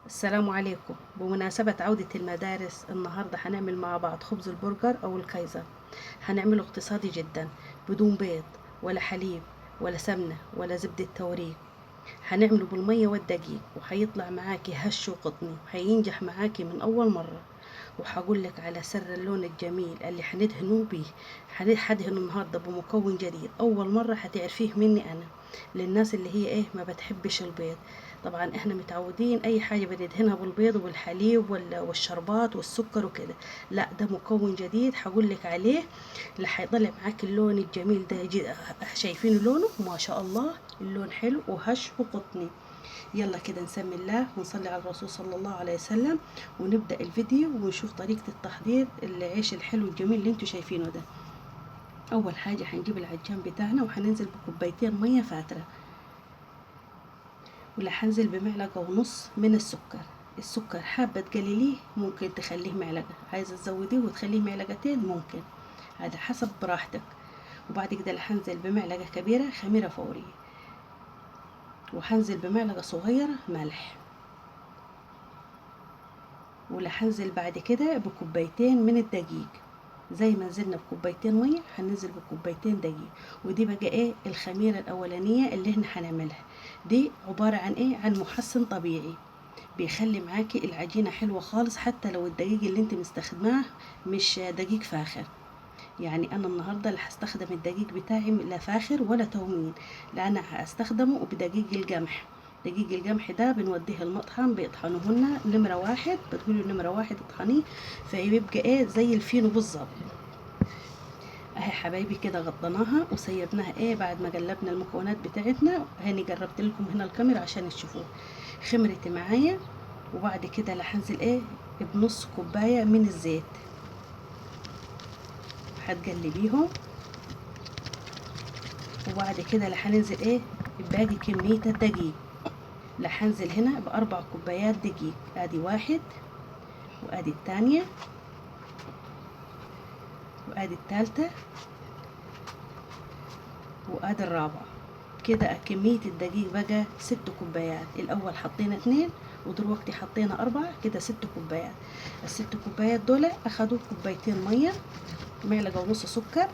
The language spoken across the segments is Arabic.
السلام عليكم. بمناسبة عودة المدارس النهاردة هنعمل مع بعض خبز البرجر أو الكايزر. هنعمله اقتصادي جدا، بدون بيض ولا حليب ولا سمنة ولا زبدة توريق. هنعمله بالمية والدقيق، وهيطلع معاكي هش وقطني، وهينجح معاكي من أول مرة. وهقول لك على سر اللون الجميل اللي هندهنه بيه. هدهنه النهارده بمكون جديد أول مرة هتعرفيه مني أنا، للناس اللي هي ما بتحبش البيض. طبعا احنا متعودين اي حاجة بندهنها بالبيض والحليب والشربات والسكر وكده. لا، ده مكون جديد هقول لك عليه، اللي هيطلع معاك اللون الجميل ده. شايفين لونه ما شاء الله، اللون حلو وهش وقطني. يلا كده نسمي الله ونصلي على الرسول صلى الله عليه وسلم، ونبدأ الفيديو ونشوف طريقة التحضير العيش الحلو الجميل اللي انتوا شايفينه ده. اول حاجة هنجيب العجان بتاعنا وهننزل بكوبايتين مية فاترة، ولا هنزل بمعلقة ونص من السكر. السكر حابة تقلليه ممكن تخليه معلقة، عايزة تزوديه وتخليه معلقتين ممكن، على حسب براحتك. وبعد كده هنزل بمعلقة كبيرة خميرة فورية، وهنزل بمعلقة صغيرة ملح، ولا هنزل بعد كده بكوبايتين من الدقيق. زي ما نزلنا بكوبايتين ميه هننزل بكوبايتين دقيق. ودي بقى الخميره الاولانيه اللي احنا هنعملها. دي عباره عن عن محسن طبيعي، بيخلي معاكي العجينه حلوه خالص، حتى لو الدقيق اللي انت مستخدماه مش دقيق فاخر. يعني انا النهارده اللي هستخدم الدقيق بتاعي لا فاخر ولا تومين، لا انا هستخدمه بدقيق القمح. دقيق القمح ده بنوديه المطحن بيطحنوهن نمرة واحد، بتقولوا نمرة واحد اطحنيه، فيبقى زي الفينو بالظبط. اهي حبايبي كده غطيناها وسيبناها بعد ما قلبنا المكونات بتاعتنا. هاني قربت لكم هنا الكاميرا عشان تشوفوه. خمرت معايا. وبعد كده هنزل بنص كوباية من الزيت، هتقلبيهم. وبعد كده هننزل باقي كمية الدقيق. هنزل هنا بأربع كوبايات دقيق، ادي واحد وادي التانية وادي التالتة وادي الرابعة. كده كمية الدقيق بقى 6 كوبايات. الاول حطينا 2 ودلوقتي حطينا 4، كده 6 كوبايات. ال6 كوبايات دول اخدوا كوبايتين مية، معلقة ونص سكر،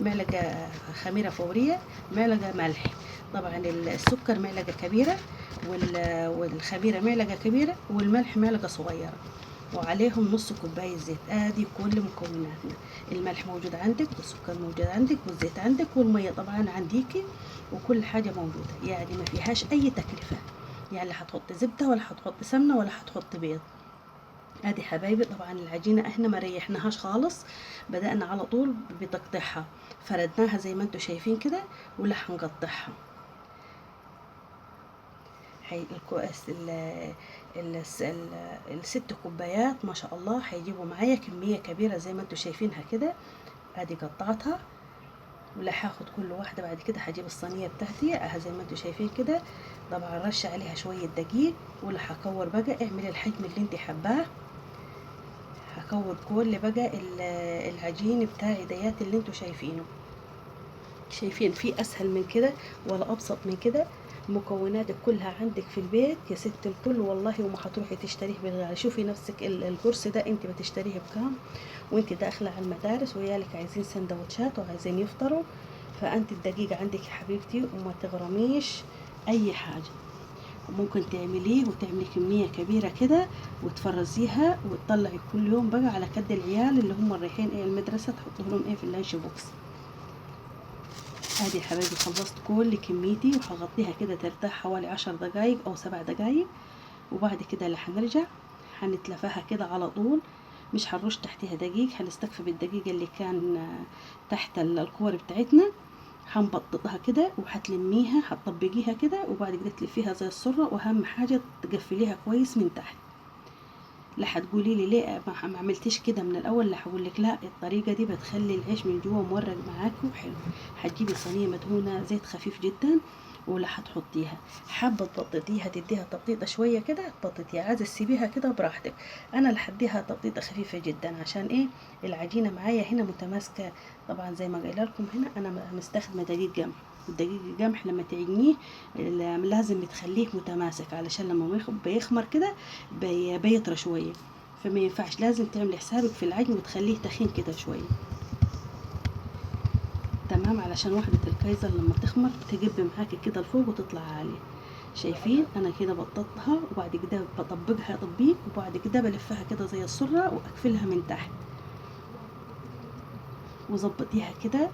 معلقة خميرة فورية، معلقة ملح. طبعا السكر معلقة كبيرة، والخميرة معلقة كبيرة، والملح معلقة صغيرة، وعليهم نص كوباية زيت. ادي كل مكوناتنا. الملح موجود عندك، والسكر موجود عندك، والزيت عندك، والمية طبعا عنديكي، وكل حاجة موجودة. يعني ما فيهاش اي تكلفة، يعني لا هتحط زبدة ولا هتحط سمنة ولا هتحط بيض. ادي حبايبي طبعا العجينة احنا ما ريحناهاش خالص، بدأنا على طول بتقطيعها، فردناها زي ما انتم شايفين كده، ولا هنقطعها. هي ال6 كوبايات ما شاء الله هيجيبوا معايا كمية كبيرة زي ما انتم شايفينها كده. ادي قطعتها، ولا هاخد كل واحدة بعد كده هجيب الصينية بتاعتي اها زي ما انتم شايفين كده. طبعا رش عليها شوية دقيق، ولا هكور بقى اعمل الحجم اللي انت حباه. هكور كل بقى العجين بتاعي ديات اللي انتوا شايفينه. شايفين في اسهل من كده ولا ابسط من كده؟ مكوناتك كلها عندك في البيت يا ست الكل والله، وما هتروحي تشتريه بالغالي. شوفي نفسك الكرسي ده انت بتشتريه بكام وانت داخله على المدارس، ويالك عايزين سندوتشات وعايزين يفطروا. فانت الدقيقه عندك يا حبيبتي، وما تغرميش اي حاجه. ممكن تعمليه وتعملي كمية كبيرة كده وتفرزيها وتطلعي كل يوم بقى على كد العيال اللي هم رايحين المدرسة، تحطوا لهم في اللانش بوكس. ادي يا حبايبي خلصت كل كميتي، وهغطيها كده ترتاح حوالي 10 دقايق او 7 دقايق. وبعد كده اللي هنرجع هنتلفاها كده على طول، مش هنرش تحتها دقيق، هنستكفي بالدقيق اللي كان تحت الكور بتاعتنا. هنبططها كده وهتلميها هتطبقيها كده، وبعد كده تلفيها زي السره، واهم حاجه تقفليها كويس من تحت. لا هتقولي لي ليه ما عملتيش كده من الاول، لا هقول لك لا، الطريقه دي بتخلي العيش من جوه مورق معاكي وحلو. هتجيبي صينيه مدهونه زيت خفيف جدا، ولا هتحطيها. حابه تبططيها تديها تبطيطه شويه كده تبططيها، عايزه تسيبيها كده براحتك. انا اللي هديها تبطيطه خفيفه جدا عشان العجينه معايا هنا متماسكه. طبعا زي ما قايله لكم هنا انا مستخدمه دقيق قمح. الدقيق القمح لما تعجنيه لازم تخليه متماسك، علشان لما بيخمر كده بيطرى شويه، فما ينفعش، لازم تعملي حسابك في العجن وتخليه تخين كده شويه. تمام، علشان وحدة الكايزر لما تخمر تجب معاكي كده لفوق وتطلع عالية. شايفين انا كده بططها، وبعد كده بطبقها تطبيق، وبعد كده بلفها كده زي السرة واقفلها من تحت، وظبطيها كده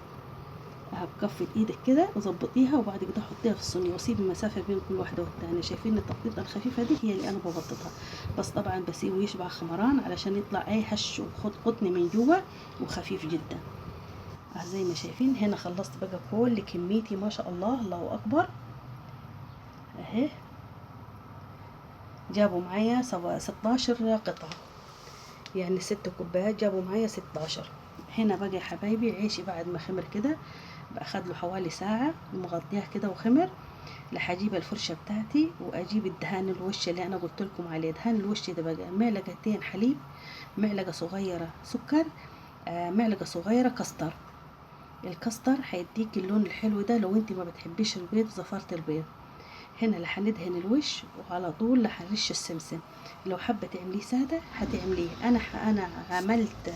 بكفة ايدك كده وظبطيها، وبعد كده حطيها في الصينية وسيبي مسافة بين كل واحدة والتانية. شايفين التخطيطة الخفيفة دي هي اللي انا ببططها، بس طبعا بسيبه يشبع خمران علشان يطلع اي هش وخد قطن من جوا وخفيف جدا. زي ما شايفين هنا خلصت بقى كل كميتي، ما شاء الله، الله اكبر. اهي جابوا معايا 16 قطعة، يعني 6 كوبايات جابوا معايا 16. هنا بقى يا حبايبي عيشي بعد ما خمر كده، باخد له حوالي ساعة ومغطياه كده وخمر، رح اجيب الفرشة بتاعتي واجيب الدهان الوش اللي انا قلت لكم عليه. دهان الوش ده بقى معلقتين حليب، معلقة صغيرة سكر، معلقة صغيرة كستر. الكستر هيديك اللون الحلو ده لو انت ما بتحبيش البيض، زفارة البيض. هنا اللي هندهن الوش، وعلى طول اللي هنرش السمسم. لو حابه تعمليه ساده هتعمليه. انا عملت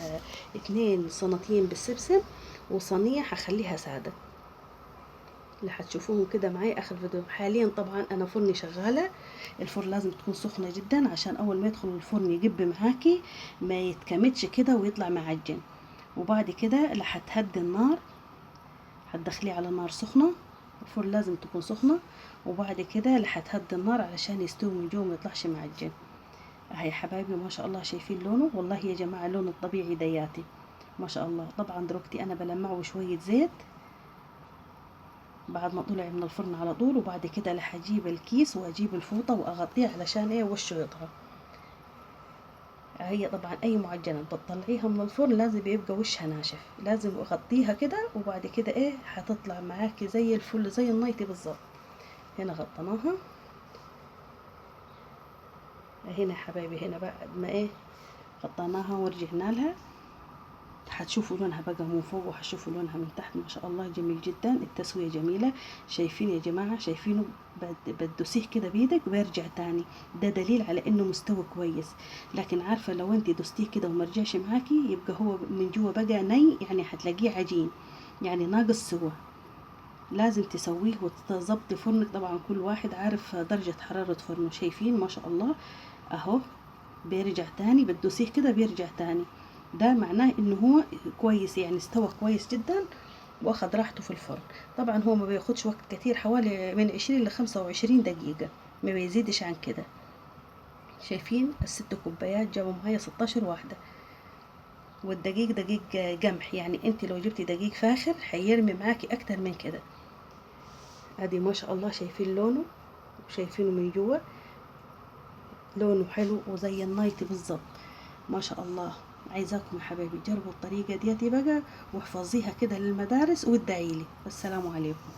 2 صناتين بالسمسم، وصينيه هخليها ساده اللي هتشوفوهم كده معايا اخر فيديو. حاليا طبعا انا فرني شغاله، الفرن لازم تكون سخنه جدا عشان اول ما يدخل الفرن يجب معاكي، ما يتكمتش كده ويطلع معجن. وبعد كده اللي هتهدي النار، هتدخليه على نار سخنه، الفرن لازم تكون سخنه. وبعد كده اللي هتهدي النار علشان يستوي من جوه ما يطلعش معجن. اهي يا حبايبي ما شاء الله شايفين لونه، والله يا جماعه لونه الطبيعي دياتي ما شاء الله. طبعا دلوقتي انا بلمعه بشويه زيت بعد ما طلع من الفرن على طول، وبعد كده اللي هجيب الكيس واجيب الفوطه واغطيه علشان ايه وشه يطرى. هي طبعا اي معجنات بتطلعيها من الفرن لازم يبقى وشها ناشف، لازم اغطيها كده، وبعد كده ايه هتطلع معاكي زي الفل زي النايتي بالظبط. هنا غطيناها. هنا يا حبايبي هنا بعد ما ايه غطيناها ورجعنا لها، هتشوفوا لونها بقى من فوق وهتشوفوا لونها من تحت، ما شاء الله جميل جدا، التسوية جميلة. شايفين يا جماعة؟ شايفينه بتدوسيه كده بايدك بيرجع تاني، ده دليل على انه مستوي كويس. لكن عارفة لو انت دوستيه كده وما رجعش معاكي يبقى هو من جوا بقى ني، يعني هتلاقيه عجين، يعني ناقص سوا. لازم تسويه وتظبطي فرنك، طبعا كل واحد عارف درجة حرارة فرنه. شايفين ما شاء الله اهو بيرجع تاني، بتدوسيه كده بيرجع تاني، ده معناه انه هو كويس، يعني استوى كويس جدا واخد راحته في الفرن. طبعا هو ما بياخدش وقت كتير، حوالي من 20 ل 25 دقيقة، ما بيزيدش عن كده. شايفين ال6 كوبايات جابوا معايا 16 واحدة. والدقيق دقيق قمح، يعني انت لو جبتي دقيق فاخر هيرمي معاكي اكتر من كده. ادي ما شاء الله شايفين لونه، وشايفينه من جوه لونه حلو وزي النايتي بالظبط ما شاء الله. عايزاكم يا حبايبي تجربوا الطريقة ديتي بقى واحفظيها كده للمدارس وادعيلي. والسلام عليكم.